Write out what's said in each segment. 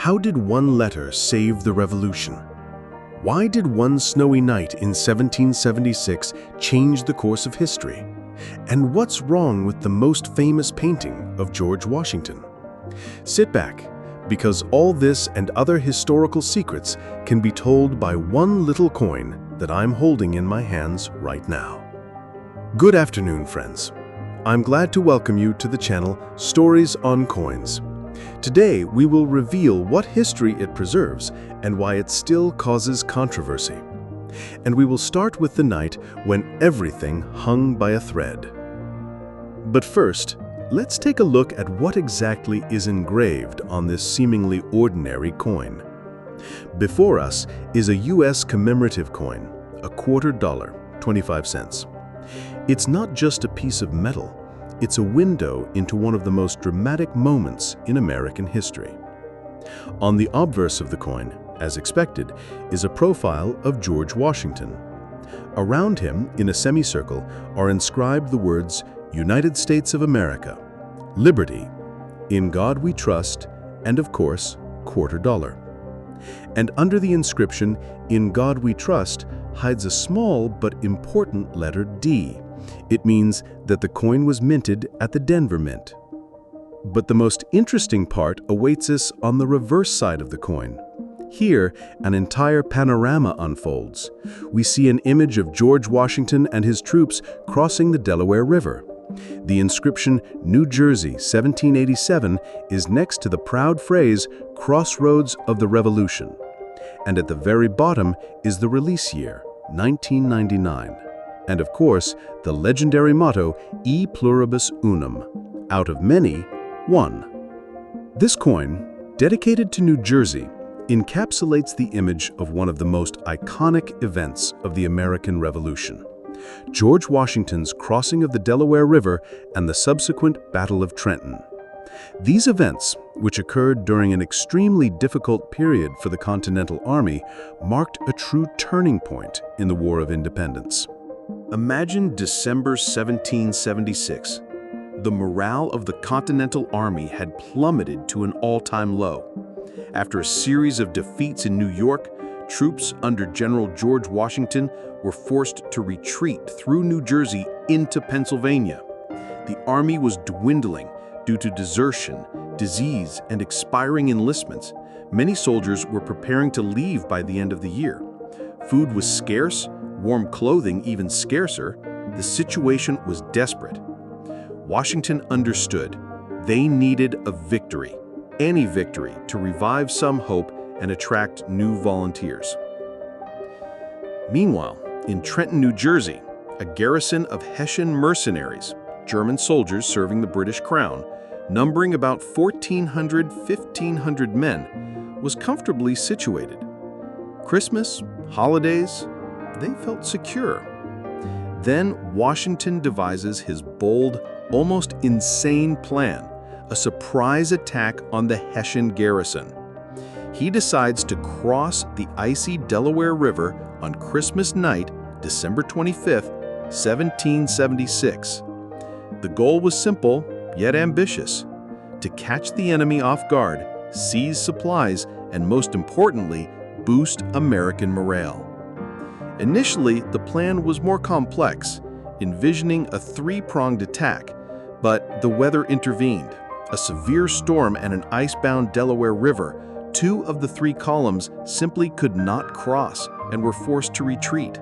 How did one letter save the revolution? Why did one snowy night in 1776 change the course of history? And what's wrong with the most famous painting of George Washington? Sit back, because all this and other historical secrets can be told by one little coin that I'm holding in my hands right now. Good afternoon, friends. I'm glad to welcome you to the channel Stories on Coins. Today, we will reveal what history it preserves and why it still causes controversy. And we will start with the night when everything hung by a thread. But first, let's take a look at what exactly is engraved on this seemingly ordinary coin. Before us is a U.S. commemorative coin, a $25, 25 cents. It's not just a piece of metal. It's a window into one of the most dramatic moments in American history. On the obverse of the coin, as expected, is a profile of George Washington. Around him, in a semicircle, are inscribed the words, United States of America, Liberty, In God We Trust, and of course, $quarter. And under the inscription, In God We Trust, hides a small but important letter D. It means that the coin was minted at the Denver Mint. But the most interesting part awaits us on the reverse side of the coin. Here, an entire panorama unfolds. We see an image of George Washington and his troops crossing the Delaware River. The inscription, New Jersey, 1787, is next to the proud phrase, Crossroads of the Revolution. And at the very bottom is the release year, 1999. And of course, the legendary motto, E pluribus unum, out of many, one. This coin, dedicated to New Jersey, encapsulates the image of one of the most iconic events of the American Revolution, George Washington's crossing of the Delaware River and the subsequent Battle of Trenton. These events, which occurred during an extremely difficult period for the Continental Army, marked a true turning point in the War of Independence. Imagine December 1776. The morale of the Continental Army had plummeted to an all-time low. After a series of defeats in New York, troops under General George Washington were forced to retreat through New Jersey into Pennsylvania. The army was dwindling due to desertion, disease, and expiring enlistments. Many soldiers were preparing to leave by the end of the year. Food was scarce, warm clothing even scarcer. The situation was desperate. Washington understood they needed a victory, any victory, to revive some hope and attract new volunteers. Meanwhile, in Trenton, New Jersey, a garrison of Hessian mercenaries, German soldiers serving the British Crown, numbering about 1,500 men, was comfortably situated. Christmas, holidays, they felt secure. Then Washington devises his bold, almost insane plan, a surprise attack on the Hessian garrison. He decides to cross the icy Delaware River on Christmas night, December 25, 1776. The goal was simple, yet ambitious: to catch the enemy off guard, seize supplies, and most importantly, boost American morale. Initially, the plan was more complex, envisioning a three-pronged attack, but the weather intervened. A severe storm and an ice-bound Delaware River, two of the three columns simply could not cross and were forced to retreat.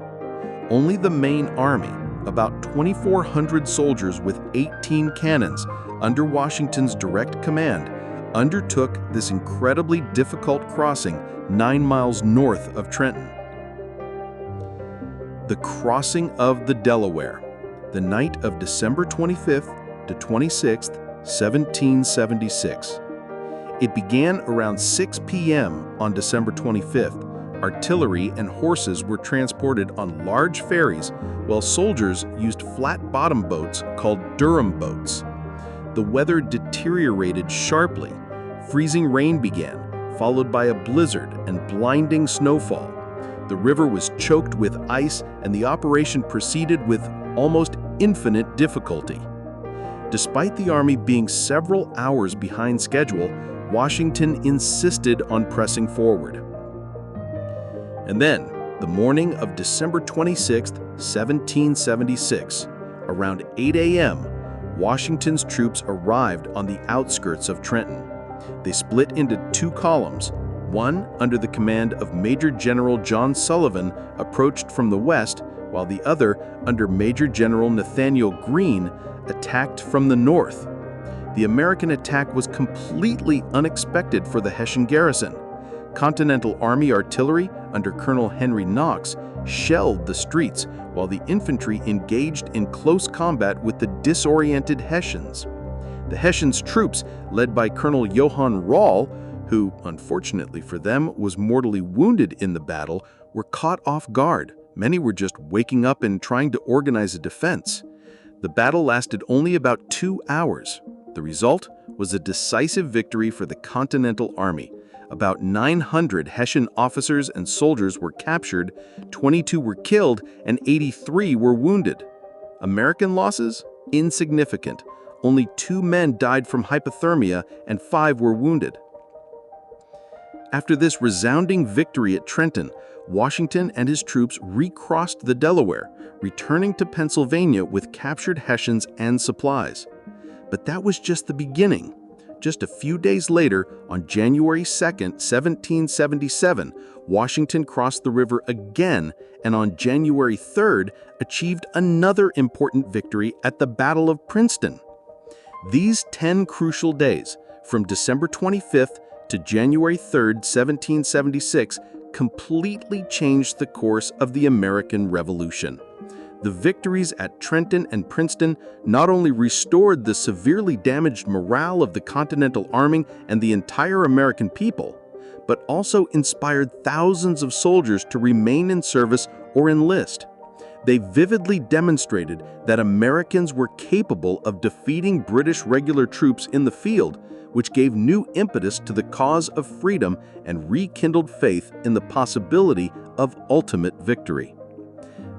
Only the main army, about 2,400 soldiers with 18 cannons under Washington's direct command, undertook this incredibly difficult crossing 9 miles north of Trenton. The Crossing of the Delaware, the night of December 25th to 26th, 1776. It began around 6 p.m. on December 25th. Artillery and horses were transported on large ferries, while soldiers used flat-bottom boats called Durham boats. The weather deteriorated sharply. Freezing rain began, followed by a blizzard and blinding snowfall. The river was choked with ice, and the operation proceeded with almost infinite difficulty. Despite the Army being several hours behind schedule, Washington insisted on pressing forward. And then, the morning of December 26, 1776, around 8 a.m., Washington's troops arrived on the outskirts of Trenton. They split into two columns. One, under the command of Major General John Sullivan, approached from the west, while the other, under Major General Nathaniel Greene, attacked from the north. The American attack was completely unexpected for the Hessian garrison. Continental Army artillery, under Colonel Henry Knox, shelled the streets, while the infantry engaged in close combat with the disoriented Hessians. The Hessians' troops, led by Colonel Johann Rall, who, unfortunately for them, was mortally wounded in the battle, were caught off guard. Many were just waking up and trying to organize a defense. The battle lasted only about 2 hours. The result was a decisive victory for the Continental Army. About 900 Hessian officers and soldiers were captured, 22 were killed, and 83 were wounded. American losses? Insignificant. Only 2 men died from hypothermia and 5 were wounded. After this resounding victory at Trenton, Washington and his troops recrossed the Delaware, returning to Pennsylvania with captured Hessians and supplies. But that was just the beginning. Just a few days later, on January 2, 1777, Washington crossed the river again and on January 3rd achieved another important victory at the Battle of Princeton. These 10 crucial days, from December 25th to January 3rd, 1776, completely changed the course of the American Revolution. The victories at Trenton and Princeton not only restored the severely damaged morale of the Continental Army and the entire American people, but also inspired thousands of soldiers to remain in service or enlist. They vividly demonstrated that Americans were capable of defeating British regular troops in the field, which gave new impetus to the cause of freedom and rekindled faith in the possibility of ultimate victory.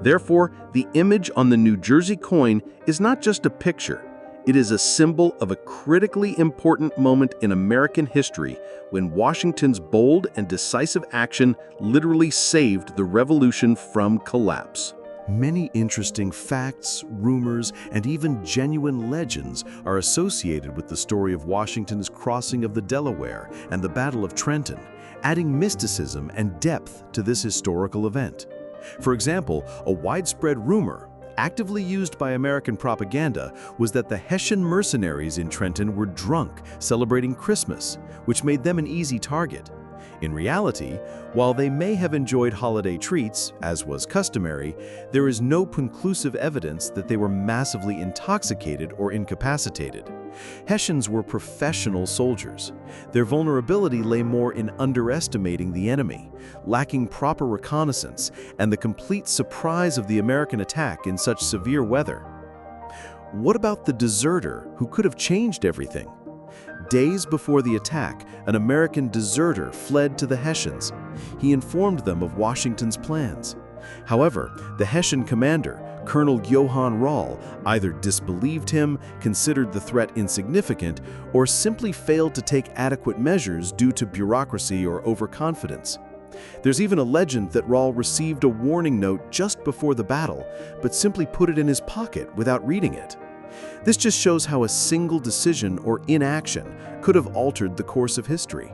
Therefore, the image on the New Jersey coin is not just a picture. It is a symbol of a critically important moment in American history when Washington's bold and decisive action literally saved the Revolution from collapse. Many interesting facts, rumors, and even genuine legends are associated with the story of Washington's crossing of the Delaware and the Battle of Trenton, adding mysticism and depth to this historical event. For example, a widespread rumor, actively used by American propaganda, was that the Hessian mercenaries in Trenton were drunk celebrating Christmas, which made them an easy target. In reality, while they may have enjoyed holiday treats, as was customary, there is no conclusive evidence that they were massively intoxicated or incapacitated. Hessians were professional soldiers. Their vulnerability lay more in underestimating the enemy, lacking proper reconnaissance, and the complete surprise of the American attack in such severe weather. What about the deserter who could have changed everything? Days before the attack, an American deserter fled to the Hessians. He informed them of Washington's plans. However, the Hessian commander, Colonel Johann Rall, either disbelieved him, considered the threat insignificant, or simply failed to take adequate measures due to bureaucracy or overconfidence. There's even a legend that Rall received a warning note just before the battle, but simply put it in his pocket without reading it. This just shows how a single decision or inaction could have altered the course of history.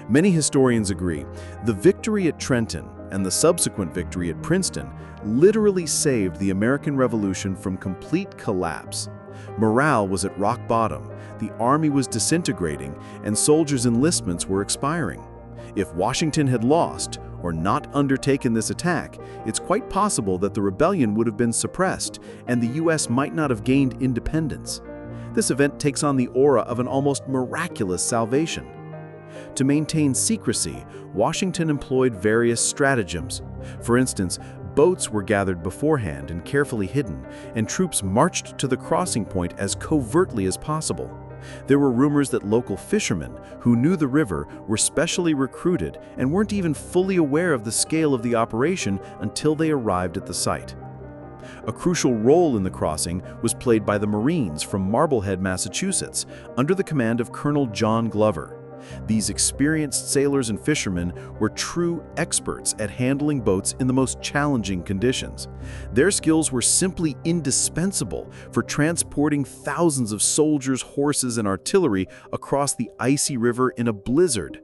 Many historians agree the victory at Trenton and the subsequent victory at Princeton literally saved the American Revolution from complete collapse. Morale was at rock bottom, the army was disintegrating, and soldiers' enlistments were expiring. If Washington had lost or not undertaken this attack, it's quite possible that the rebellion would have been suppressed and the U.S. might not have gained independence. This event takes on the aura of an almost miraculous salvation. To maintain secrecy, Washington employed various stratagems. For instance, boats were gathered beforehand and carefully hidden, and troops marched to the crossing point as covertly as possible. There were rumors that local fishermen who knew the river were specially recruited and weren't even fully aware of the scale of the operation until they arrived at the site. A crucial role in the crossing was played by the Marines from Marblehead, Massachusetts, under the command of Colonel John Glover. These experienced sailors and fishermen were true experts at handling boats in the most challenging conditions. Their skills were simply indispensable for transporting thousands of soldiers, horses, and artillery across the icy river in a blizzard.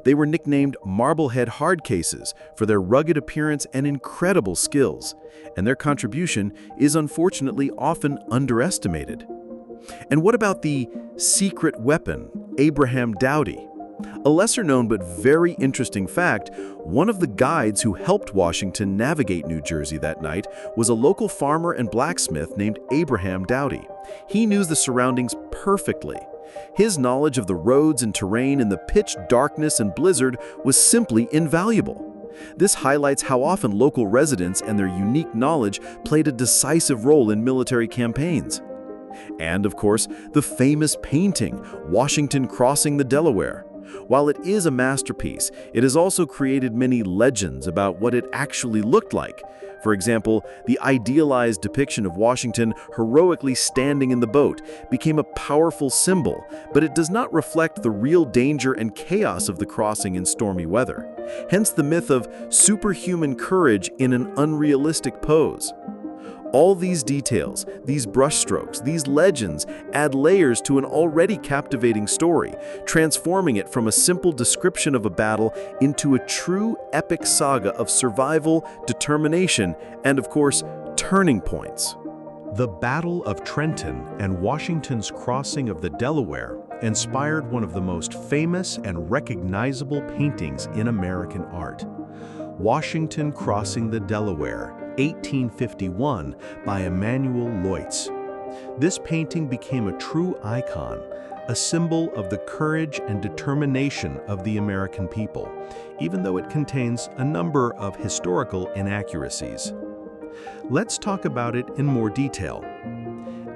They were nicknamed Marblehead Hardcases for their rugged appearance and incredible skills, and their contribution is unfortunately often underestimated. And what about the secret weapon, Abraham Doughty? A lesser-known but very interesting fact, one of the guides who helped Washington navigate New Jersey that night was a local farmer and blacksmith named Abraham Doughty. He knew the surroundings perfectly. His knowledge of the roads and terrain in the pitch darkness and blizzard was simply invaluable. This highlights how often local residents and their unique knowledge played a decisive role in military campaigns. And, of course, the famous painting, Washington Crossing the Delaware. While it is a masterpiece, it has also created many legends about what it actually looked like. For example, the idealized depiction of Washington heroically standing in the boat became a powerful symbol, but it does not reflect the real danger and chaos of the crossing in stormy weather. Hence the myth of superhuman courage in an unrealistic pose. All these details, these brushstrokes, these legends add layers to an already captivating story, transforming it from a simple description of a battle into a true epic saga of survival, determination, and of course, turning points. The Battle of Trenton and Washington's crossing of the Delaware inspired one of the most famous and recognizable paintings in American art. Washington Crossing the Delaware, 1851, by Emanuel Leutz. This painting became a true icon, a symbol of the courage and determination of the American people, even though it contains a number of historical inaccuracies. Let's talk about it in more detail.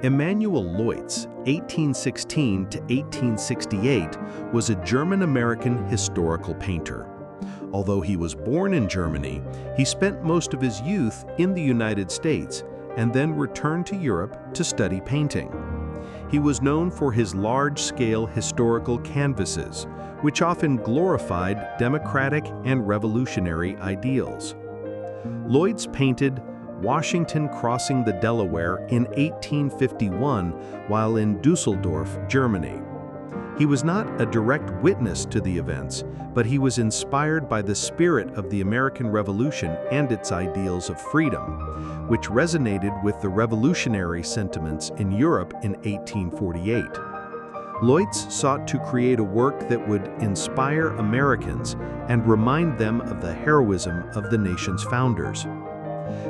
Emanuel Leutz, 1816 to 1868, was a German-American historical painter. Although he was born in Germany, he spent most of his youth in the United States and then returned to Europe to study painting. He was known for his large-scale historical canvases, which often glorified democratic and revolutionary ideals. Leutz painted Washington Crossing the Delaware in 1851 while in Dusseldorf, Germany. He was not a direct witness to the events, but he was inspired by the spirit of the American Revolution and its ideals of freedom, which resonated with the revolutionary sentiments in Europe in 1848. Leutz sought to create a work that would inspire Americans and remind them of the heroism of the nation's founders.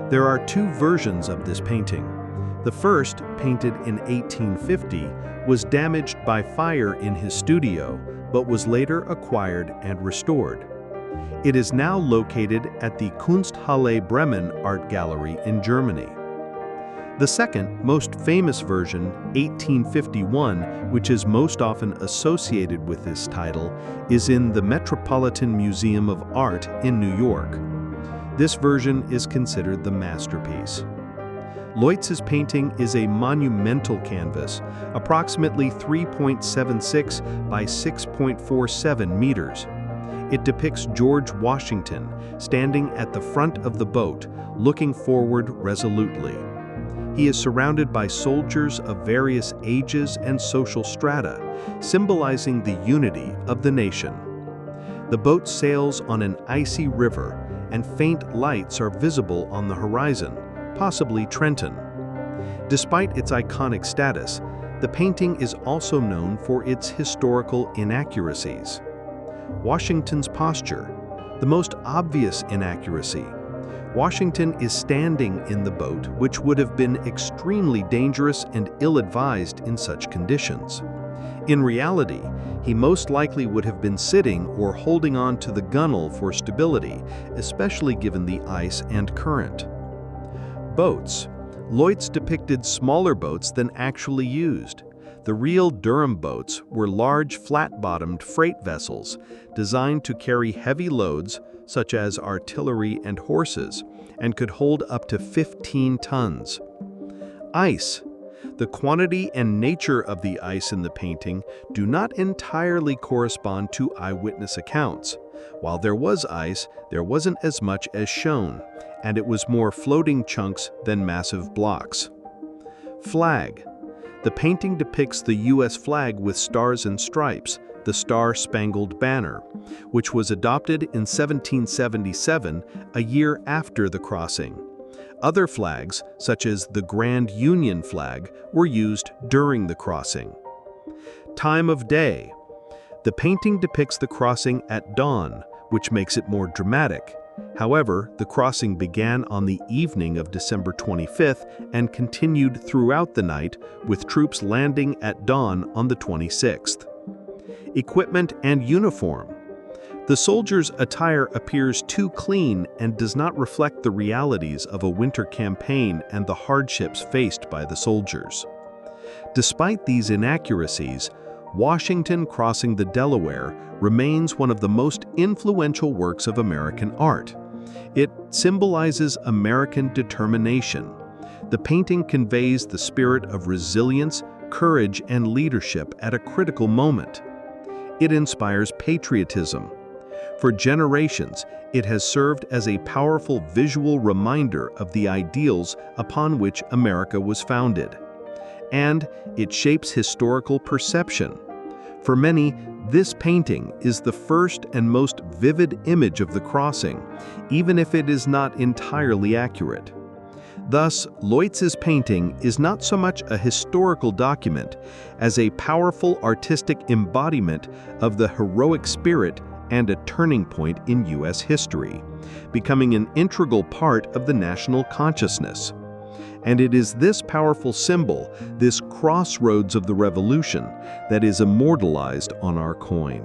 There are two versions of this painting. The first, painted in 1850, was damaged by fire in his studio, but was later acquired and restored. It is now located at the Kunsthalle Bremen Art Gallery in Germany. The second, most famous version, 1851, which is most often associated with this title, is in the Metropolitan Museum of Art in New York. This version is considered the masterpiece. Leutz's painting is a monumental canvas, approximately 3.76 by 6.47 meters. It depicts George Washington standing at the front of the boat, looking forward resolutely. He is surrounded by soldiers of various ages and social strata, symbolizing the unity of the nation. The boat sails on an icy river, and faint lights are visible on the horizon, possibly Trenton. Despite its iconic status, the painting is also known for its historical inaccuracies. Washington's posture, the most obvious inaccuracy. Washington is standing in the boat, which would have been extremely dangerous and ill-advised in such conditions. In reality, he most likely would have been sitting or holding on to the gunwale for stability, especially given the ice and current. Boats. Leutz depicted smaller boats than actually used. The real Durham boats were large, flat-bottomed freight vessels designed to carry heavy loads, such as artillery and horses, and could hold up to 15 tons. Ice. The quantity and nature of the ice in the painting do not entirely correspond to eyewitness accounts. While there was ice, there wasn't as much as shown, and it was more floating chunks than massive blocks. Flag. The painting depicts the U.S. flag with stars and stripes, the Star-Spangled Banner, which was adopted in 1777, a year after the crossing. Other flags, such as the Grand Union flag, were used during the crossing. Time of day. The painting depicts the crossing at dawn, which makes it more dramatic. However, the crossing began on the evening of December 25th and continued throughout the night, with troops landing at dawn on the 26th. Equipment and uniform. The soldiers' attire appears too clean and does not reflect the realities of a winter campaign and the hardships faced by the soldiers. Despite these inaccuracies, Washington Crossing the Delaware remains one of the most influential works of American art. It symbolizes American determination. The painting conveys the spirit of resilience, courage, and leadership at a critical moment. It inspires patriotism. For generations, it has served as a powerful visual reminder of the ideals upon which America was founded. And it shapes historical perception. For many, this painting is the first and most vivid image of the crossing, even if it is not entirely accurate. Thus, Leutz's painting is not so much a historical document as a powerful artistic embodiment of the heroic spirit and a turning point in U.S. history, becoming an integral part of the national consciousness. And it is this powerful symbol, this crossroads of the Revolution, that is immortalized on our coin.